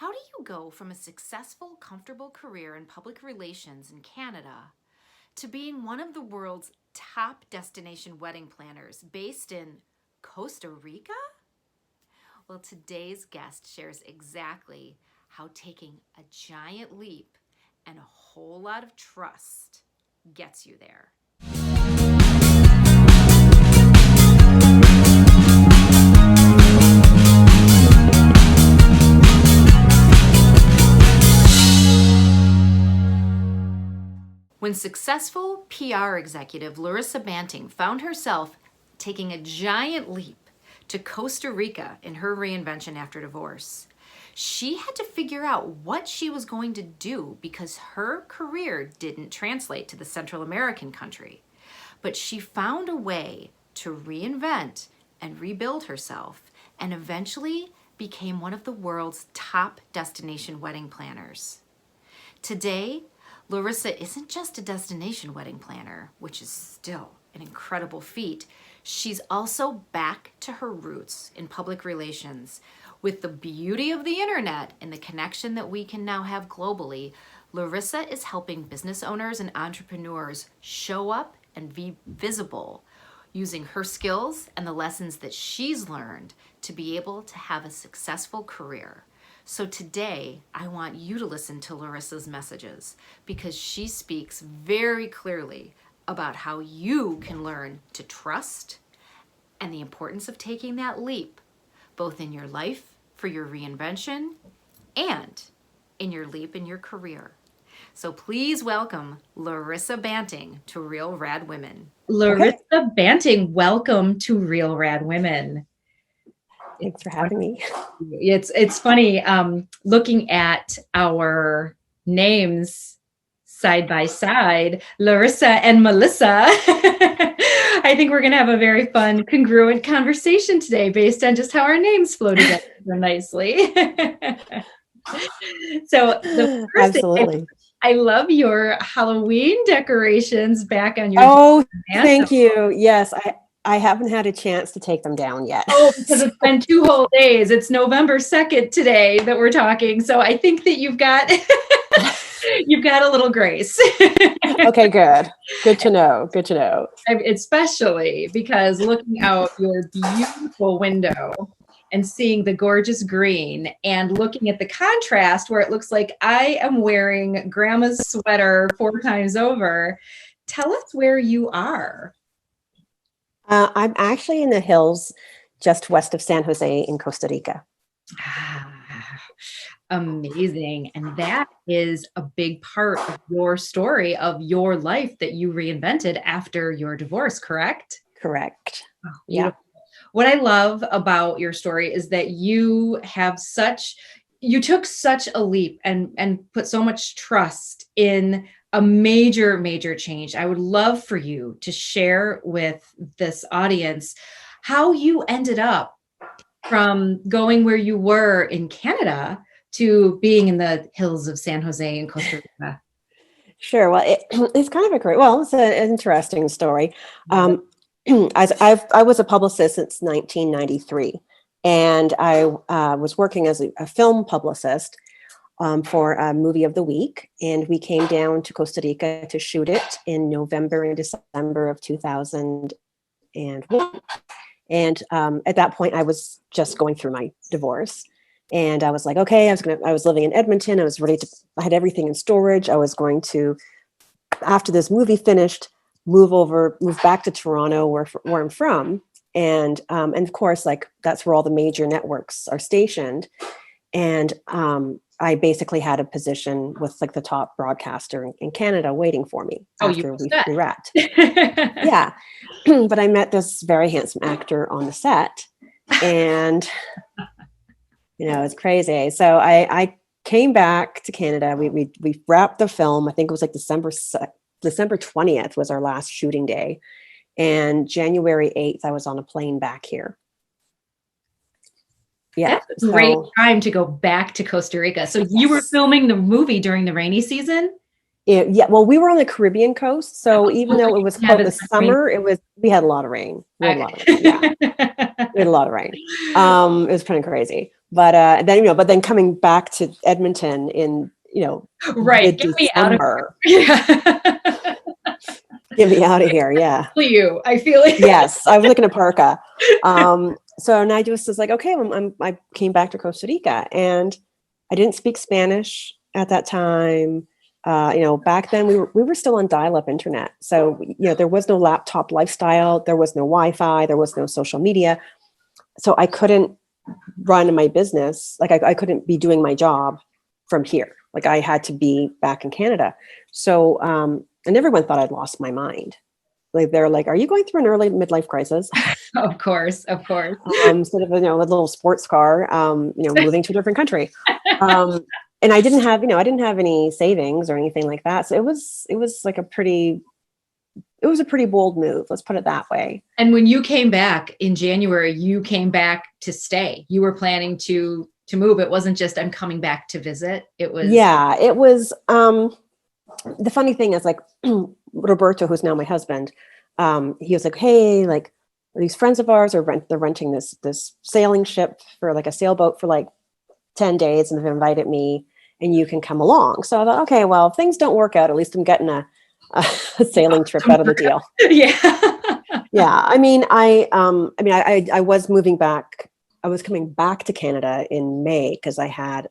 How do you go from a successful, comfortable career in public relations in Canada to being one of the world's top destination wedding planners based in Costa Rica? Well, today's guest shares exactly how taking a giant leap and a whole lot of trust gets you there. When successful PR executive Larissa Banting found herself taking a giant leap to Costa Rica in her reinvention after divorce, she had to figure out what she was going to do because her career didn't translate to the Central American country. But she found a way to reinvent and rebuild herself and eventually became one of the world's top destination wedding planners. Today, Larissa isn't just a destination wedding planner, which is still an incredible feat. She's also back to her roots in public relations. With the beauty of the internet and the connection that we can now have globally, Larissa is helping business owners and entrepreneurs show up and be visible, using her skills and the lessons that she's learned to be able to have a successful career. So today, I want you to listen to Larissa's messages because she speaks very clearly about how you can learn to trust and the importance of taking that leap, both in your life for your reinvention and in your leap in your career. So please welcome Larissa Banting to Real RAD Women. Larissa Banting, welcome to Real RAD Women. Thanks for having me. It's funny looking at our names side by side, Larissa and Melissa. I think we're going to have a very fun, congruent conversation today based on just how our names flow together so nicely. So the first Absolutely. thing, I love your Halloween decorations back on your thank you. Yes, I haven't had a chance to take them down yet. Oh, because it's been 2 whole days. It's November 2nd today that we're talking. So I think that you've got a little grace. Okay, good. Good to know. Good to know. Especially because looking out your beautiful window and seeing the gorgeous green and looking at the contrast where it looks like I am wearing grandma's sweater 4 times over. Tell us where you are. I'm actually in the hills just west of San Jose in Costa Rica. Amazing. And that is a big part of your story of your life that you reinvented after your divorce, correct? Correct. Oh, yeah. What I love about your story is that you took such a leap and put so much trust in a major, major change. I would love for you to share with this audience how you ended up from going where you were in Canada to being in the hills of San Jose and Costa Rica. Sure. Well, it's kind of it's an interesting story. I was a publicist since 1993, and I was working as a film publicist for a movie of the week. And we came down to Costa Rica to shoot it in November and December of 2001. And at that point, I was just going through my divorce. And I was like, okay, I was living in Edmonton. I had everything in storage. I was going to, after this movie finished, move back to Toronto where I'm from. And of course, like that's where all the major networks are stationed. And I basically had a position with like the top broadcaster in Canada waiting for me after we wrapped. Yeah. But I met this very handsome actor on the set, and it's crazy. So I came back to Canada. We wrapped the film. I think it was like December 20th was our last shooting day. And January 8th, I was on a plane back here. Yeah. That's a great time to go back to Costa Rica. So you were filming the movie during the rainy season? Yeah. Well, we were on the Caribbean coast. So even though it was quote the summer, we had a lot of rain. We had a lot of rain. Yeah. We had a lot of rain. It was pretty crazy. But then coming back to Edmonton in, Right. Get me out of mid-December, here. Yeah. get me out of here. Yeah. I feel like Yes. I was looking at parka. So and I just was like, okay, I came back to Costa Rica, and I didn't speak Spanish at that time. Back then we were still on dial-up internet. So, there was no laptop lifestyle. There was no Wi-Fi. There was no social media. So I couldn't run my business. Like I couldn't be doing my job from here. Like I had to be back in Canada. So, and everyone thought I'd lost my mind. Like they're like, "Are you going through an early midlife crisis?" of course. Instead of a little sports car, moving to a different country. And I didn't have any savings or anything like that. So it was like a pretty bold move. Let's put it that way. And when you came back in January, you came back to stay. You were planning to move. It wasn't just I'm coming back to visit. It was it was. The funny thing is, like, Roberto, who's now my husband, he was like, "Hey, like these friends of ours they're renting this sailing ship for like a sailboat for like 10 days, and they've invited me, and you can come along." So I thought, okay, well, if things don't work out, at least I'm getting a sailing trip out of the deal. Yeah. Yeah. I was moving back. I was coming back to Canada in May because I had,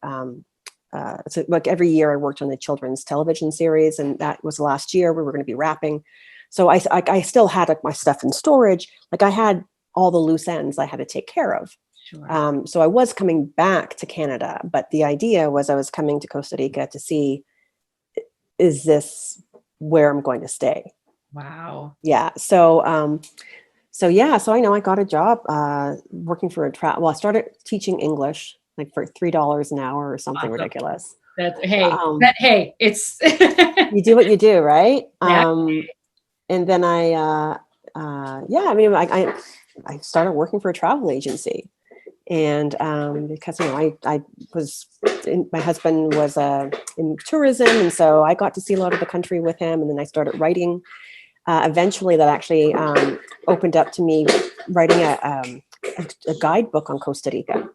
so like every year I worked on the children's television series, and that was last year. We were going to be wrapping. So I still had like my stuff in storage. Like I had all the loose ends I had to take care of. Sure. So I was coming back to Canada, but the idea was I was coming to Costa Rica to see, is this where I'm going to stay? Wow. Yeah. So I got a job working for I started teaching English like for $3 an hour or something Awesome. ridiculous. Hey, it's you do what you do, right? Exactly. And then I started working for a travel agency, and because I was my husband was in tourism, and so I got to see a lot of the country with him, and then I started writing. Eventually, that actually opened up to me writing a guidebook on Costa Rica.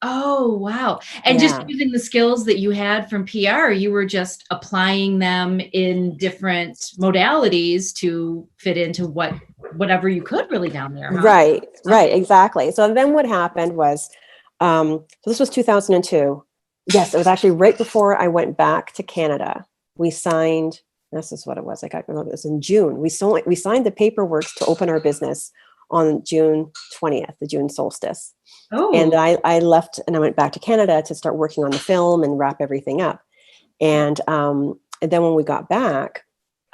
Oh, wow. And just using the skills that you had from PR, you were just applying them in different modalities to fit into whatever you could really down there. Huh? Right, exactly. So then what happened was, so this was 2002. Yes, it was actually right before I went back to Canada. We signed, this is what it was. It was in June. We signed the paperwork to open our business on June 20th, the June solstice. Oh. And I left and I went back to Canada to start working on the film and wrap everything up. And then when we got back,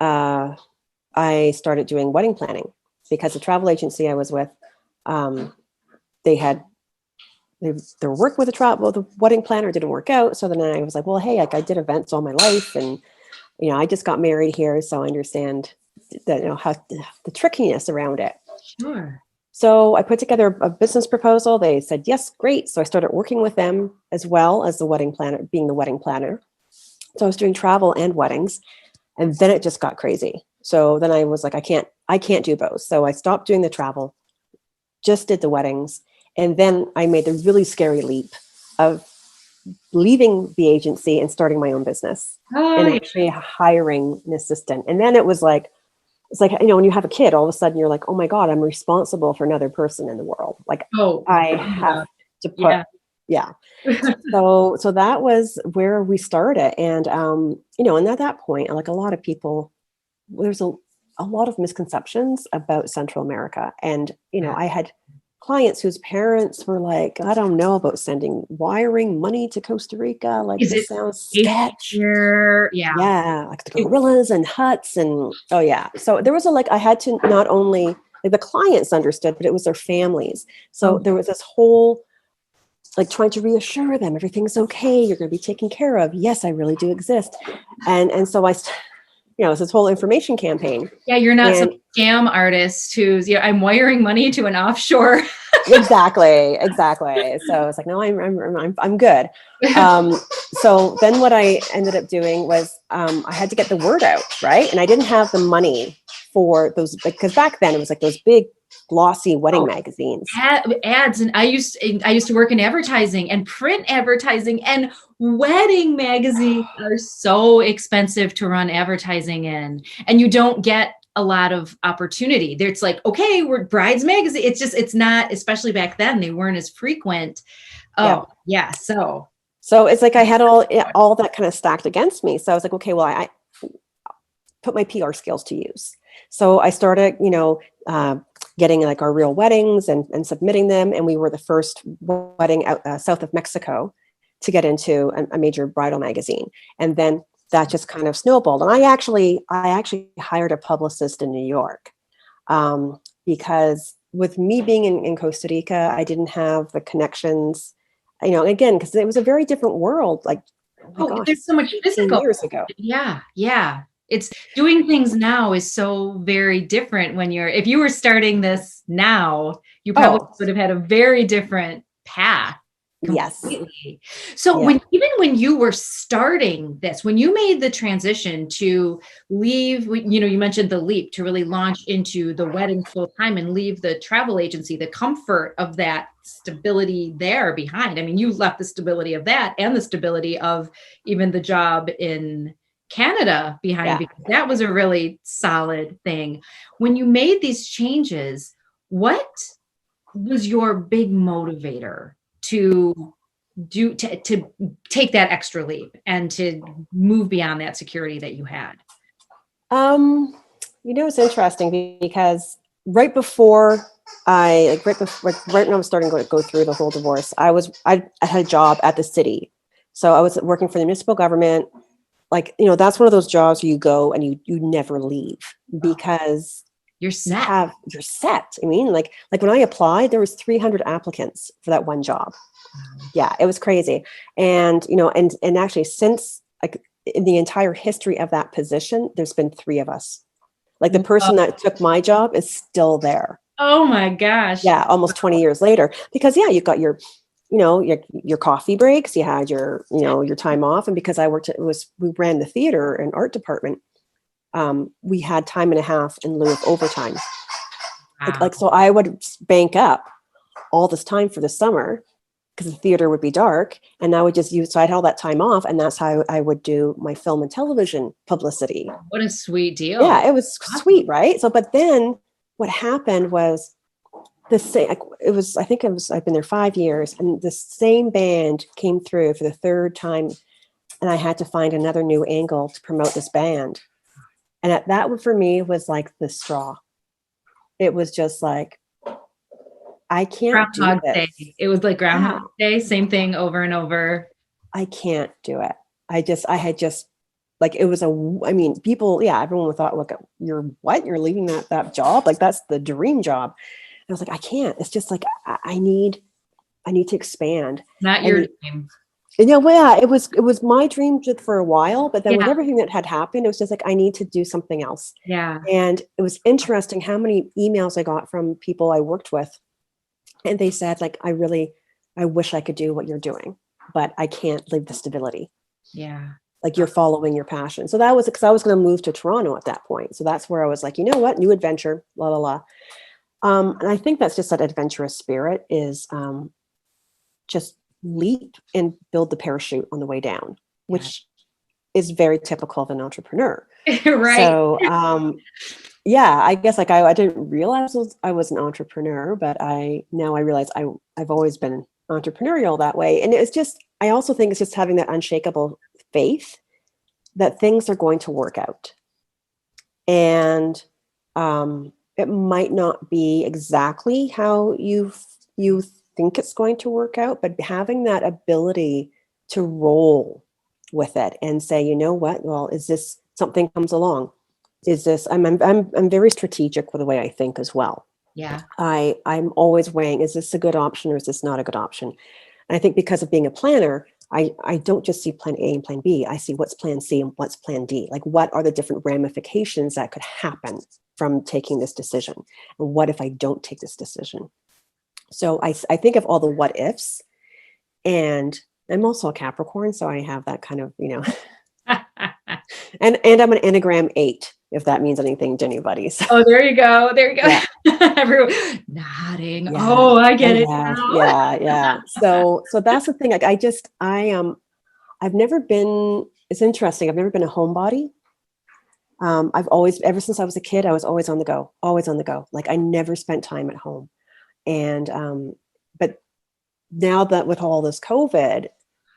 I started doing wedding planning because the travel agency I was with, their work with the wedding planner didn't work out. So then I was like, well, hey, I did events all my life, and I just got married here, so I understand that how the trickiness around it. Sure. So I put together a business proposal. They said, yes, great. So I started working with them as well as being the wedding planner. So I was doing travel and weddings, and then it just got crazy. So then I was like, I can't do both. So I stopped doing the travel, just did the weddings. And then I made the really scary leap of leaving the agency and starting my own business and actually hiring an assistant. And then it was like, it's like, when you have a kid, all of a sudden you're like, oh my God, I'm responsible for another person in the world. Like I have to put, So that was where we started. And, and at that point, like a lot of people, there's a lot of misconceptions about Central America. And, I had clients whose parents were like, I don't know about wiring money to Costa Rica. Like, this sounds sketch. Yeah. Like the gorillas and huts and, oh yeah. So there was I had to not only, like the clients understood, but it was their families. So there was this whole, like trying to reassure them, everything's okay. You're going to be taken care of. Yes, I really do exist. And so it's this whole information campaign. Yeah, you're not some scam artist who's, I'm wiring money to an offshore. Exactly. So it's like, no, I'm good. So then what I ended up doing was I had to get the word out, right? And I didn't have the money for those, because back then it was like those big glossy wedding Oh, magazines. ads. And I used to work in advertising, and print advertising, and wedding magazines are so expensive to run advertising in, and you don't get a lot of opportunity. There's like, okay, we're brides magazine. It's not, especially back then, they weren't as frequent. Yeah. Oh yeah. So it's like I had all that kind of stacked against me. So I was like, okay, well, I put my PR skills to use. So I started, getting like our real weddings and submitting them. And we were the first wedding out south of Mexico to get into a major bridal magazine. And then that just kind of snowballed. And I actually hired a publicist in New York, because with me being in Costa Rica, I didn't have the connections, again, because it was a very different world. Like, oh my gosh, there's so much 15 physical. years ago. Yeah. Yeah. It's doing things now is so very different if you were starting this now, you probably would have had a very different path. Yes. Completely. So Yeah. when you were starting this, when you made the transition to leave, you mentioned the leap to really launch into the wedding full time and leave the travel agency, the comfort of that stability there behind. I mean, you left the stability of that and the stability of even the job in Canada behind, because that was a really solid thing. When you made these changes, what was your big motivator to take that extra leap and to move beyond that security that you had? It's interesting because right before right when I was starting to go through the whole divorce, I had a job at the city. So I was working for the municipal government. Like, that's one of those jobs where you go and you never leave because you're set. You're set. I mean, like when I applied, there was 300 applicants for that one job. Yeah, it was crazy. And, and actually since like in the entire history of that position, there's been 3 of us. Like the person that took my job is still there. Oh my gosh. Yeah. Almost 20 years later, because you've got your coffee breaks, you had your time off. And because we ran the theater and art department, we had time and a half in lieu of overtime. Wow. So I would bank up all this time for the summer because the theater would be dark, and I would just so I'd had all that time off, and that's how I would do my film and television publicity. What a sweet deal. Yeah, it was sweet, right? So, but then what happened was the same. I've been there 5 years, and the same band came through for the 3rd time, and I had to find another new angle to promote this band. And that for me was like the straw. It was just like, I can't Groundhog do this. Day. It was like Groundhog Day, same thing over and over. I can't do it. I had just like, it was people, everyone thought, look, you're leaving that job? Like, that's the dream job. And I was like, I can't. It's just like, I need to expand. Not your dream. It was my dream just for a while, but then with everything that had happened, it was just like, I need to do something else. Yeah. And it was interesting how many emails I got from people I worked with. And they said, like, I wish I could do what you're doing, but I can't leave the stability. Yeah. Like, you're following your passion. So that was because I was going to move to Toronto at that point. So that's where I was like, you know what? New adventure, la, la, la. And I think that's just that adventurous spirit is just leap and build the parachute on the way down, which is very typical of an entrepreneur. Right. So, I guess like I didn't realize I was an entrepreneur, but now I realize I've always been entrepreneurial that way. And it's just, I also think it's just having that unshakable faith that things are going to work out. And it might not be exactly how you think it's going to work out, but having that ability to roll with it and say, you know what, well, is this something comes along? Is this, I'm very strategic with the way I think as well. Yeah. I'm always weighing, is this a good option or is this not a good option? And I think because of being a planner, I don't just see plan A and plan B. I see what's plan C and what's plan D. Like, what are the different ramifications that could happen from taking this decision? And what if I don't take this decision? So I think of all the what ifs, and I'm also a Capricorn. So I have that kind of, And I'm an Enneagram 8, if that means anything to anybody. So, Oh, there you go. There you yeah. go. Everyone nodding. Yeah. Oh, I Oh get it yeah. now. Yeah. Yeah. So that's the thing. Like I've never been, it's interesting. I've never been a homebody. I've always, ever since I was a kid, I was always on the go, always on the go. Like I never spent time at home. And, but now that with all this COVID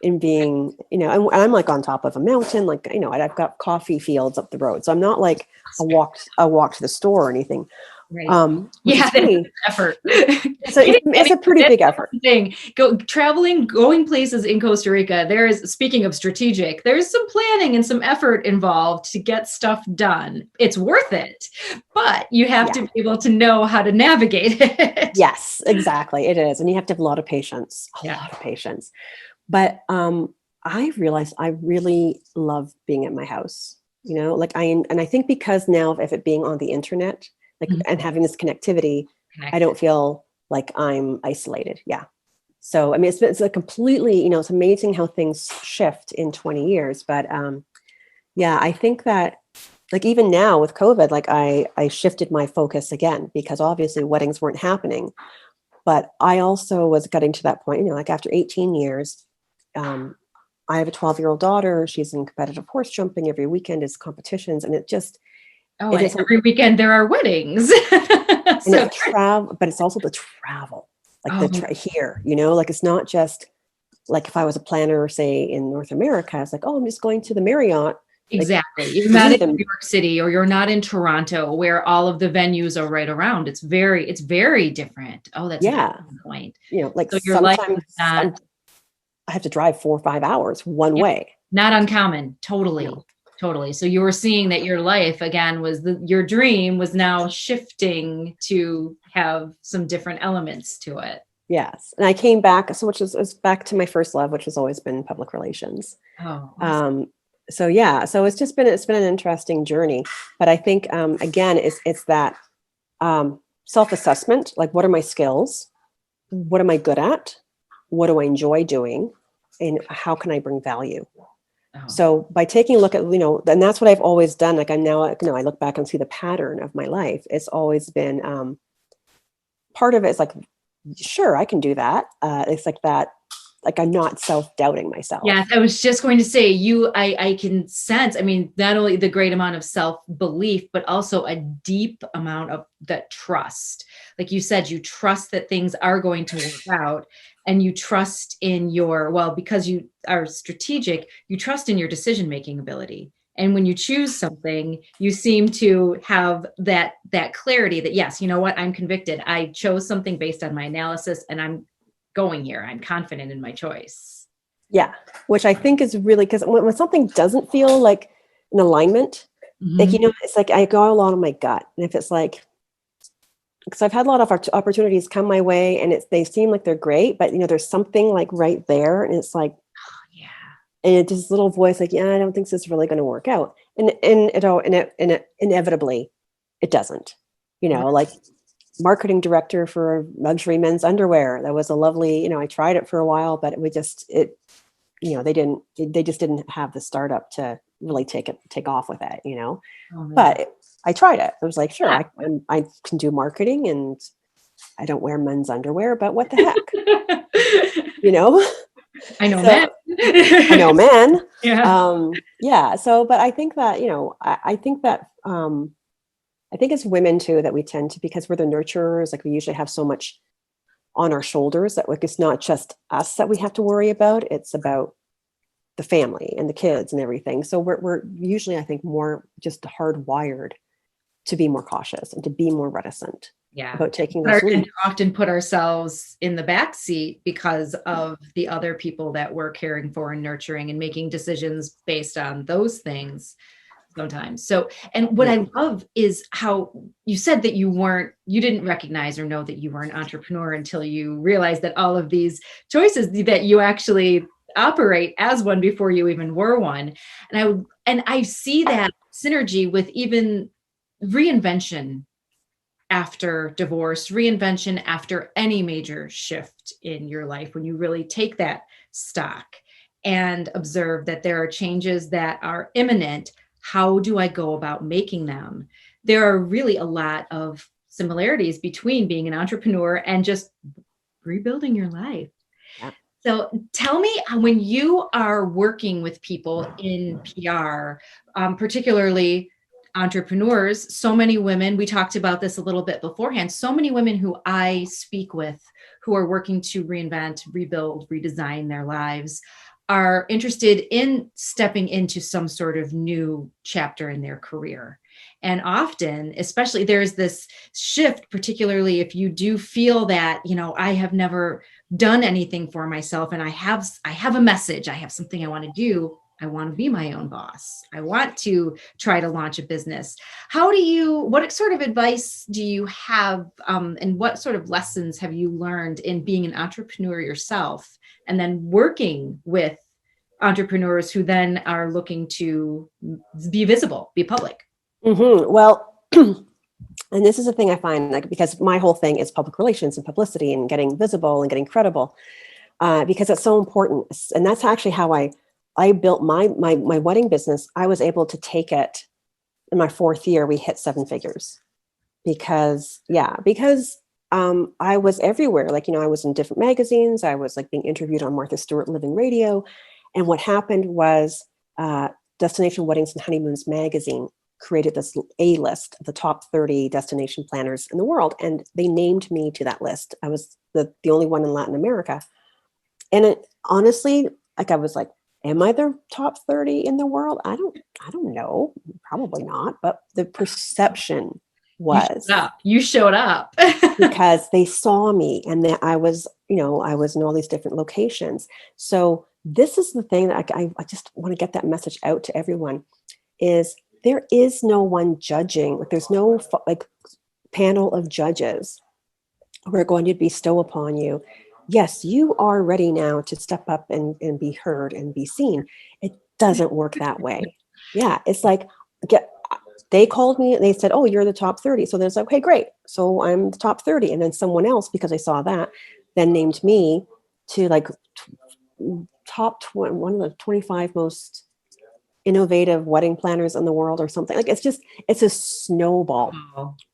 and being, I'm like on top of a mountain, like, I've got coffee fields up the road. So I'm not like a walk to the store or anything. Right. Which is Yeah, that's funny. effort. It's a pretty big effort. Thing. Going places in Costa Rica. Speaking of strategic, there's some planning and some effort involved to get stuff done. It's worth it, but you have to be able to know how to navigate it. Yes, exactly. It is. And you have to have a lot of patience, But I realized I really love being at my house, like and I think because now of it being on the internet, like, and having this connectivity, I don't feel like I'm isolated. Yeah. So, I mean, it's a completely, it's amazing how things shift in 20 years. But yeah, I think that like even now with COVID, like I shifted my focus again, because obviously weddings weren't happening. But I also was getting to that point, like after 18 years, I have a 12-year-old daughter. She's in competitive horse jumping. Every weekend is competitions. And it is every weekend there are weddings. And it's travel, but it's also the travel, like here, like it's not just like if I was a planner, say in North America, it's like, oh, I'm just going to the Marriott. Exactly. Like, you're not in New York City, or you're not in Toronto, where all of the venues are right around. It's very different. Oh, that's a good point. Like so your life sometimes is not, I have to drive 4 or 5 hours one way. Not uncommon. Totally. No. Totally. So you were seeing that your life again your dream was now shifting to have some different elements to it. Yes. And I came back, which is back to my first love, which has always been public relations. Oh, awesome. So yeah, so it's been an interesting journey, but I think, again, it's that, self-assessment, like what are my skills? What am I good at? What do I enjoy doing? And how can I bring value? So by taking a look at, and that's what I've always done. Like I'm now, I look back and see the pattern of my life. It's always been, part of it is like, sure, I can do that. It's like that, like I'm not self-doubting myself. Yeah, I was just going to say I can sense, I mean, not only the great amount of self-belief, but also a deep amount of that trust. Like you said, you trust that things are going to work out, and you trust in because you are strategic, you trust in your decision-making ability. And when you choose something, you seem to have that clarity that, yes, you know what, I'm convicted. I chose something based on my analysis, and I'm going here. I'm confident in my choice. Yeah. Which I think is really, because when something doesn't feel like an alignment, like, it's like I go a lot on my gut. And if it's like, because I've had a lot of opportunities come my way and they seem like they're great, but there's something like right there. And it's like, and it's this little voice like, yeah, I don't think this is really going to work out. And inevitably it doesn't, like marketing director for luxury men's underwear. That was a lovely, I tried it for a while, but they just didn't have the startup to really take off with it, but I tried it. I was like, sure, I can do marketing and I don't wear men's underwear, but what the heck, I know men. I know men. Yeah. Yeah. So, but I think that, I think that, I think it's women too, that we tend to, because we're the nurturers, like we usually have so much on our shoulders that like, it's not just us that we have to worry about. It's about the family and the kids and everything. So we're usually, I think, more just hardwired to be more cautious and to be more reticent about taking those leaps. And often put ourselves in the back seat because of the other people that we're caring for and nurturing, and making decisions based on those things sometimes. So, and what I love is how you said that you didn't recognize or know that you were an entrepreneur until you realized that all of these choices that you actually operate as one before you even were one. And I see that synergy with even reinvention after divorce, reinvention after any major shift in your life, when you really take that stock and observe that there are changes that are imminent, how do I go about making them? There are really a lot of similarities between being an entrepreneur and just rebuilding your life. Yeah. So tell me, when you are working with people in PR, particularly entrepreneurs, so many women, we talked about this a little bit beforehand, so many women who I speak with who are working to reinvent, rebuild, redesign their lives are interested in stepping into some sort of new chapter in their career. And often, especially, there's this shift, particularly if you do feel that, I have never done anything for myself and I have a message, I have something I want to do. I want to be my own boss. I want to try to launch a business. What sort of advice do you have, and what sort of lessons have you learned in being an entrepreneur yourself and then working with entrepreneurs who then are looking to be visible, be public? Well, and this is the thing I find, like, because my whole thing is public relations and publicity and getting visible and getting credible, because it's so important. And that's actually how I built my wedding business. I was able to take it in my fourth year. We hit 7 figures because I was everywhere. Like, I was in different magazines. I was like being interviewed on Martha Stewart Living Radio. And what happened was Destination Weddings and Honeymoons magazine created this A-list of the top 30 destination planners in the world. And they named me to that list. I was the only one in Latin America. And honestly, like, I was like, am I the top 30 in the world? I don't know. Probably not. But the perception was you showed up because they saw me and that I was in all these different locations. So this is the thing that I just want to get that message out to everyone is there is no one judging. Like, there's no panel of judges who are going to bestow upon you. Yes, you are ready now to step up and be heard and be seen. It doesn't work that way. Yeah, it's like, they called me and they said, oh, you're the top 30. So there's like, okay, great. So I'm the top 30. And then someone else, because I saw that, then named me to like one of the 25 most innovative wedding planners in the world or something. Like, it's a snowball,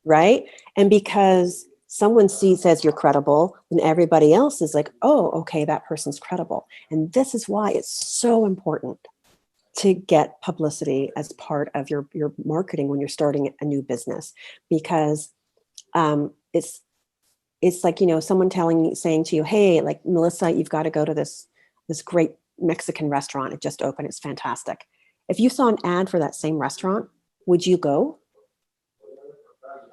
right? And because someone says you're credible, then everybody else is like, oh, okay, that person's credible. And this is why it's so important to get publicity as part of your marketing when you're starting a new business, because it's like, someone saying to you, hey, like, Melissa, you've got to go to this great Mexican restaurant. It just opened. It's fantastic. If you saw an ad for that same restaurant, would you go?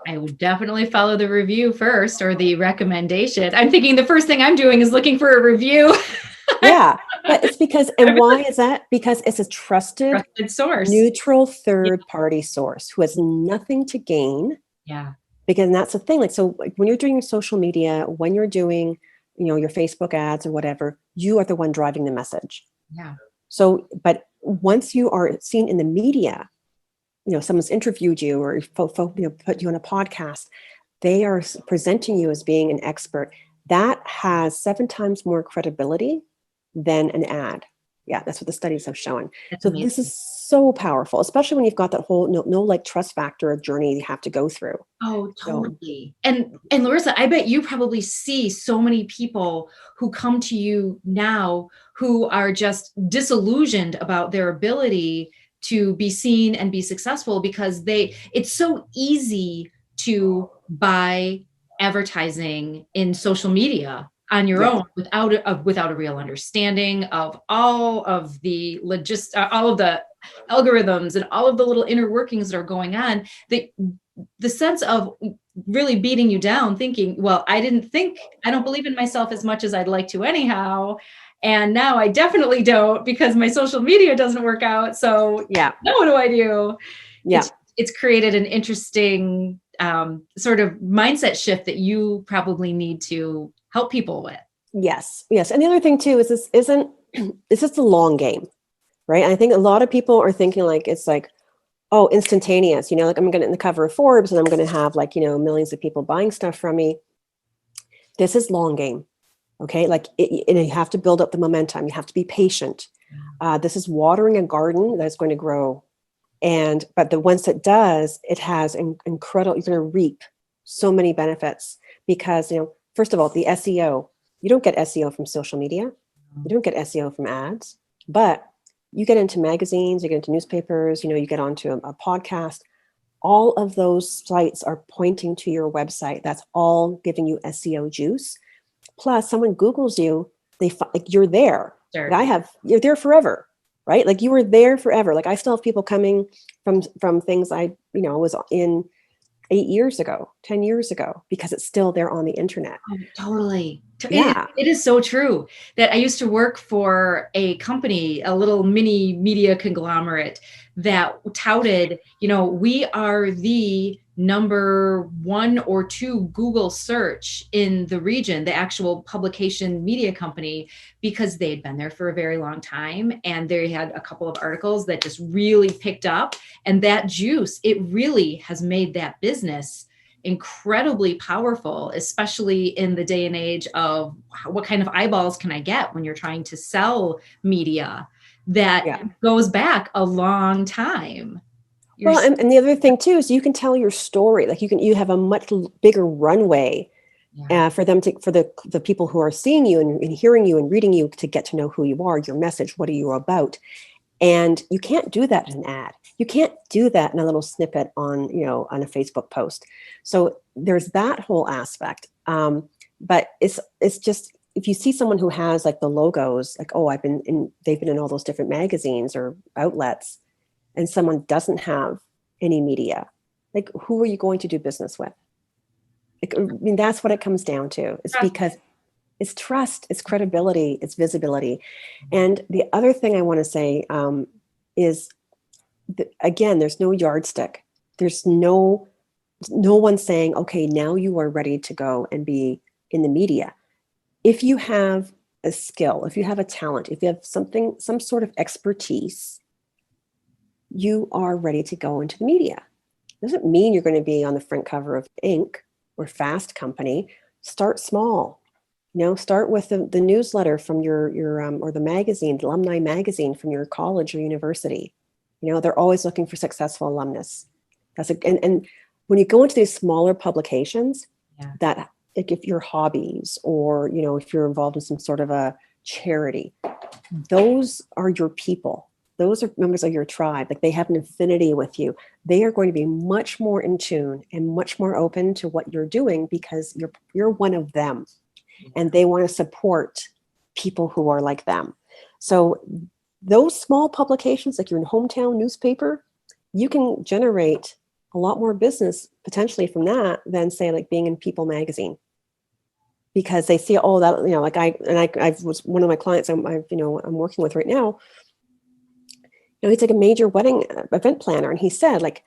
I would definitely follow the review first, or the recommendation. I'm thinking the first thing I'm doing is looking for a review. Yeah, but it's because, and why is that? Because it's a trusted source, neutral third party source who has nothing to gain. Yeah. Because that's the thing. Like, so when you're doing social media, when you're doing, your Facebook ads or whatever, you are the one driving the message. Yeah. So, but once you are seen in the media, someone's interviewed you or put you on a podcast, they are presenting you as being an expert. That has 7 times more credibility than an ad. Yeah, that's what the studies have shown. That's so amazing. This is so powerful, especially when you've got that whole no like trust factor journey you have to go through. Oh, totally. And Larissa, I bet you probably see so many people who come to you now who are just disillusioned about their ability to be seen and be successful, because it's so easy to buy advertising in social media on your own without a real understanding of all of the all of the algorithms and all of the little inner workings that are going on. The sense of really beating you down, thinking, well, I don't believe in myself as much as I'd like to anyhow. And now I definitely don't, because my social media doesn't work out. So now what do I do? Yeah. It's created an interesting sort of mindset shift that you probably need to help people with. Yes. And the other thing too is it's just a long game, right? I think a lot of people are thinking like, it's like, oh, instantaneous, like I'm going to in the cover of Forbes and I'm going to have like, millions of people buying stuff from me. This is long game. Okay. Like and you have to build up the momentum. You have to be patient. This is watering a garden that's going to grow. But the once it does, it has incredible, you're going to reap so many benefits because, first of all, the SEO, you don't get SEO from social media. You don't get SEO from ads, but you get into magazines, you get into newspapers, you get onto a podcast. All of those sites are pointing to your website. That's all giving you SEO juice. Plus, someone Googles you, like you're there. Sure. Like you're there forever, right? Like you were there forever. Like I still have people coming from things I was in 8 years ago, 10 years ago, because it's still there on the internet. Oh, totally. Yeah. It is so true that I used to work for a company, a little mini media conglomerate that touted, we are the number 1 or 2 Google search in the region, the actual publication media company, because they had been there for a very long time. And they had a couple of articles that just really picked up. And that juice, it really has made that business incredibly powerful, especially in the day and age of what kind of eyeballs can I get when you're trying to sell media that goes back a long time. Well, and the other thing too is you can tell your story. Like you have a much bigger runway for them for the people who are seeing you and hearing you and reading you to get to know who you are, your message, what are you about. And you can't do that in an ad. You can't do that in a little snippet on a Facebook post. So there's that whole aspect. But it's just, if you see someone who has like the logos, like, oh, they've been in all those different magazines or outlets, and someone doesn't have any media, like who are you going to do business with? Like, I mean, that's what it comes down to. It's because it's trust, it's credibility, it's visibility. And the other thing I want to say is, again, there's no yardstick. There's no one saying, okay, now you are ready to go and be in the media. If you have a skill, if you have a talent, if you have some sort of expertise, you are ready to go into the media. Doesn't mean you're going to be on the front cover of Inc. or Fast Company. Start small. Start with the newsletter from your or the magazine, the alumni magazine from your college or university. They're always looking for successful alumnus. And when you go into these smaller publications, that like if your hobbies or if you're involved in some sort of a charity, those are your people. Those are members of your tribe. Like they have an affinity with you. They are going to be much more in tune and much more open to what you're doing because you're one of them. And they want to support people who are like them. So those small publications, like your hometown newspaper, you can generate a lot more business potentially from that than say like being in People magazine, because they see, oh, that like I was one of my clients I'm working with right now. He's like a major wedding event planner, and he said like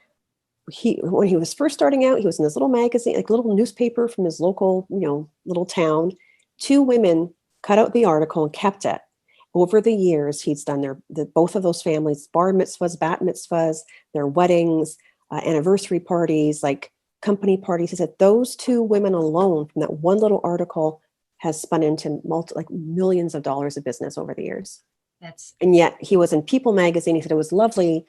when he was first starting out, he was in this little magazine, like little newspaper from his local little town. 2 women cut out the article and kept it. Over the years, he's done both of those families, bar mitzvahs, bat mitzvahs, their weddings, anniversary parties, like company parties. He said those 2 women alone from that one little article has spun into millions of dollars of business over the years. And yet he was in People magazine. He said it was lovely,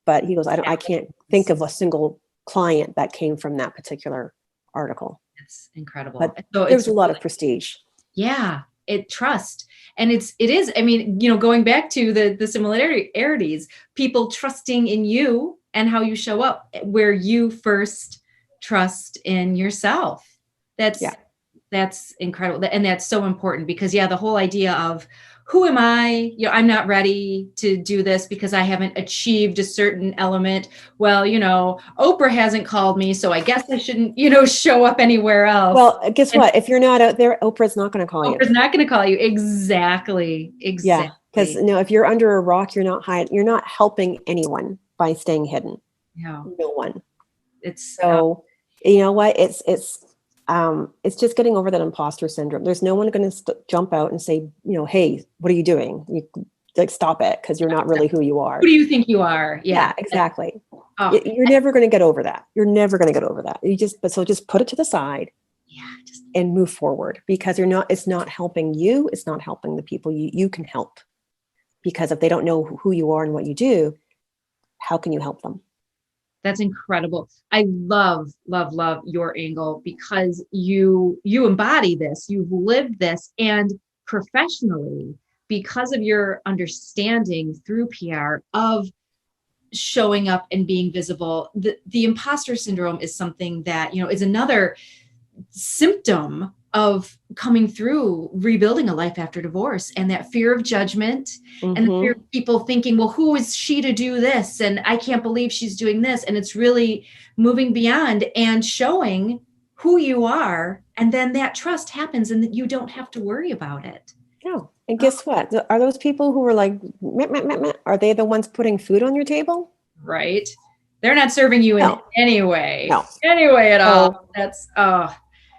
but he goes, I can't think of a single client that came from that particular article. It's incredible. But so there's a lot of prestige. Yeah, trust. And it is, I mean, going back to the similarities, people trusting in you and how you show up, where you first trust in yourself. That's incredible. And that's so important because the whole idea of who am I? I'm not ready to do this because I haven't achieved a certain element. Well, Oprah hasn't called me, so I guess I shouldn't, show up anywhere else. Well, guess what? If you're not out there, Oprah's not going to call you. Oprah's not going to call you. Exactly. Yeah, because if you're under a rock, you're not helping anyone by staying hidden. No one. It's so you know what? It's just getting over that imposter syndrome. There's no one going to jump out and say, hey, what are you doing? Stop it, because you're not really who you are. Who do you think you are? Yeah, exactly. You're never going to get over that. You're never going to get over that. Just put it to the side. And move forward, because it's not helping you. It's not helping the people you can help. because if they don't know who you are and what you do, how can you help them? That's incredible. I love, love, love your angle because you embody this, you've lived this, and professionally, because of your understanding through PR of showing up and being visible, the imposter syndrome is something that, is another symptom of coming through rebuilding a life after divorce, and that fear of judgment and the fear of people thinking, well, who is she to do this? And I can't believe she's doing this. And it's really moving beyond and showing who you are. And then that trust happens and that you don't have to worry about it. No. And guess what? Are those people who are like, meh, meh, meh, meh, are they the ones putting food on your table? Right. They're not serving you in any way. No. Any way at all. That's,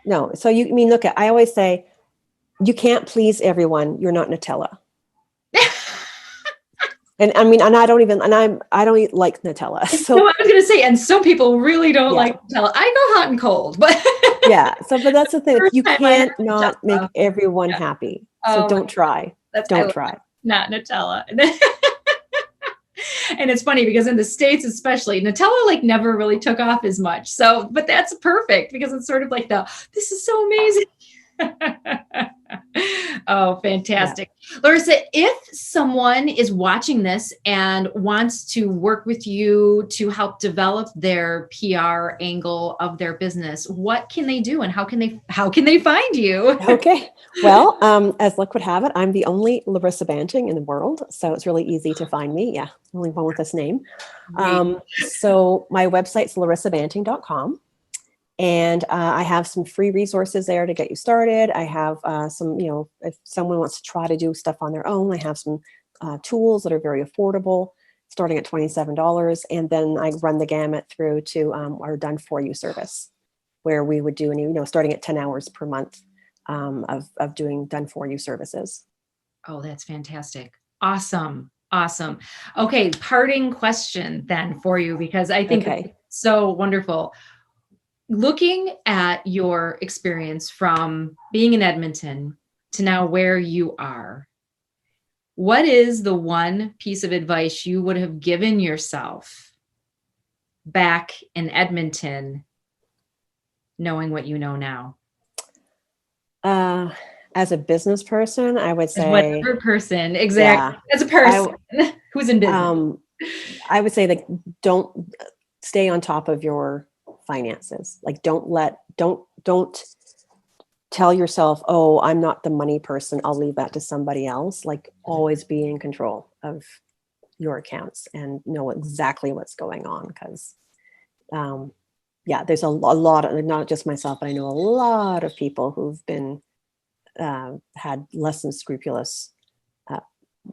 no. So look, I always say, you can't please everyone. You're not Nutella. And I don't eat like Nutella. So I was going to say, and some people really don't like Nutella. I go hot and cold, but yeah. So, but that's the thing. You can't not make everyone happy. So don't try. Don't try. Not Nutella. And it's funny because in the States, especially, Nutella never really took off as much. So, but that's perfect because it's sort of like this is so amazing. Oh, fantastic. Yeah. Larissa, if someone is watching this and wants to work with you to help develop their PR angle of their business, what can they do and how can they find you? Okay. Well, as luck would have it, I'm the only Larissa Banting in the world. So it's really easy to find me. Yeah. Only one with this name. So my website's larissabanting.com. And I have some free resources there to get you started. I have some, if someone wants to try to do stuff on their own, I have some tools that are very affordable, starting at $27. And then I run the gamut through to our done for you service, where we would do, starting at 10 hours per month of doing done for you services. Oh, that's fantastic. Awesome. Awesome. Okay. Parting question then for you, because I think it's so wonderful. Looking at your experience from being in Edmonton to now where you are, what is the one piece of advice you would have given yourself back in Edmonton, knowing what you know now? As a business person, I would say. Whatever person, exactly. Yeah, as a person who's in business. I would say don't stay on top of your finances. Don't tell yourself, oh, I'm not the money person, I'll leave that to somebody else. Always be in control of your accounts and know exactly what's going on. Because there's a lot of, not just myself, but I know a lot of people who've been had less than scrupulous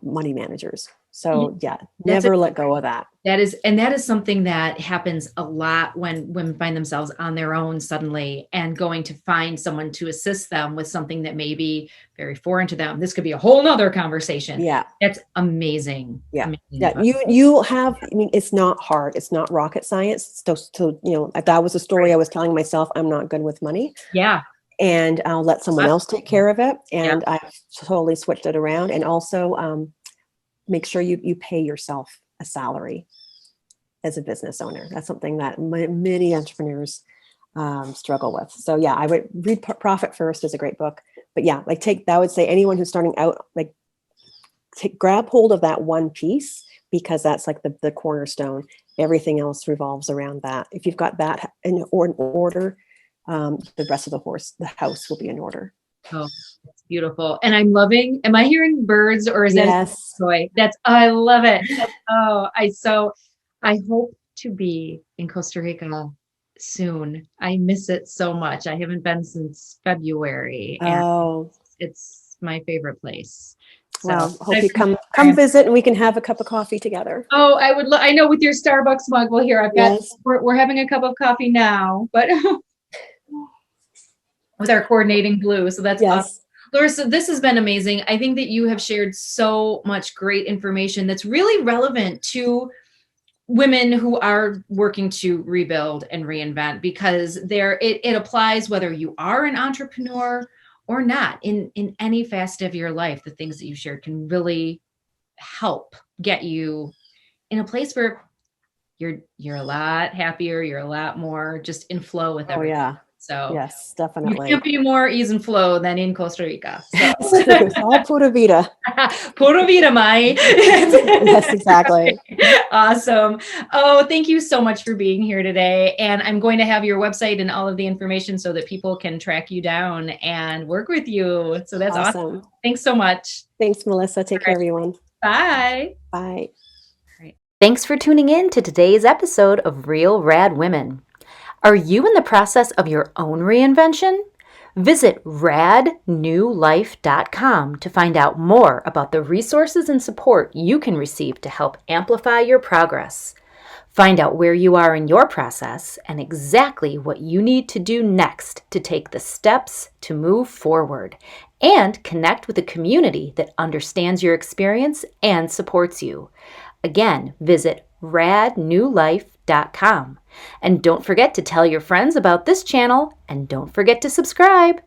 money managers. So never let go of that. That is something that happens a lot when women find themselves on their own suddenly and going to find someone to assist them with something that may be very foreign to them. This could be a whole nother conversation. Yeah. That's amazing. Yeah. Amazing. Yeah. You have, it's not hard. It's not rocket science. So, that was a story I was telling myself, I'm not good with money. Yeah. And I'll let someone else take care of it. And I've totally switched it around. And also, make sure you pay yourself a salary as a business owner. That's something that many entrepreneurs struggle with. So I would read Profit First is a great book, but I would say anyone who's starting out, grab hold of that one piece, because that's the cornerstone. Everything else revolves around that. If you've got that in order, the rest of the house will be in order. Oh, that's beautiful. And I'm loving, am I hearing birds or is that a toy? I love it. I hope to be in Costa Rica soon. I miss it so much. I haven't been since February. And it's my favorite place. So well, hope you come visit and we can have a cup of coffee together. Oh, I would. I know with your Starbucks mug. Well, here I've got. We're having a cup of coffee now, but with our coordinating blue. So that's awesome. Larissa, this has been amazing. I think that you have shared so much great information that's really relevant to women who are working to rebuild and reinvent, because it applies whether you are an entrepreneur or not in any facet of your life. The things that you shared can really help get you in a place where you're a lot happier, you're a lot more just in flow with everything. yeah. So Yes, you definitely. can't be more ease and flow than in Costa Rica. So. It's true. It's all pura vida. Pura vida, Mai. Yes, exactly. Awesome. Oh, thank you so much for being here today. And I'm going to have your website and all of the information so that people can track you down and work with you. So that's awesome. Thanks so much. Thanks, Melissa. Take care, everyone. Bye. Bye. Thanks for tuning in to today's episode of Real RAD Women. Are you in the process of your own reinvention? Visit radnewlife.com to find out more about the resources and support you can receive to help amplify your progress. Find out where you are in your process and exactly what you need to do next to take the steps to move forward, and connect with a community that understands your experience and supports you. Again, visit radnewlife.com. And don't forget to tell your friends about this channel, and don't forget to subscribe.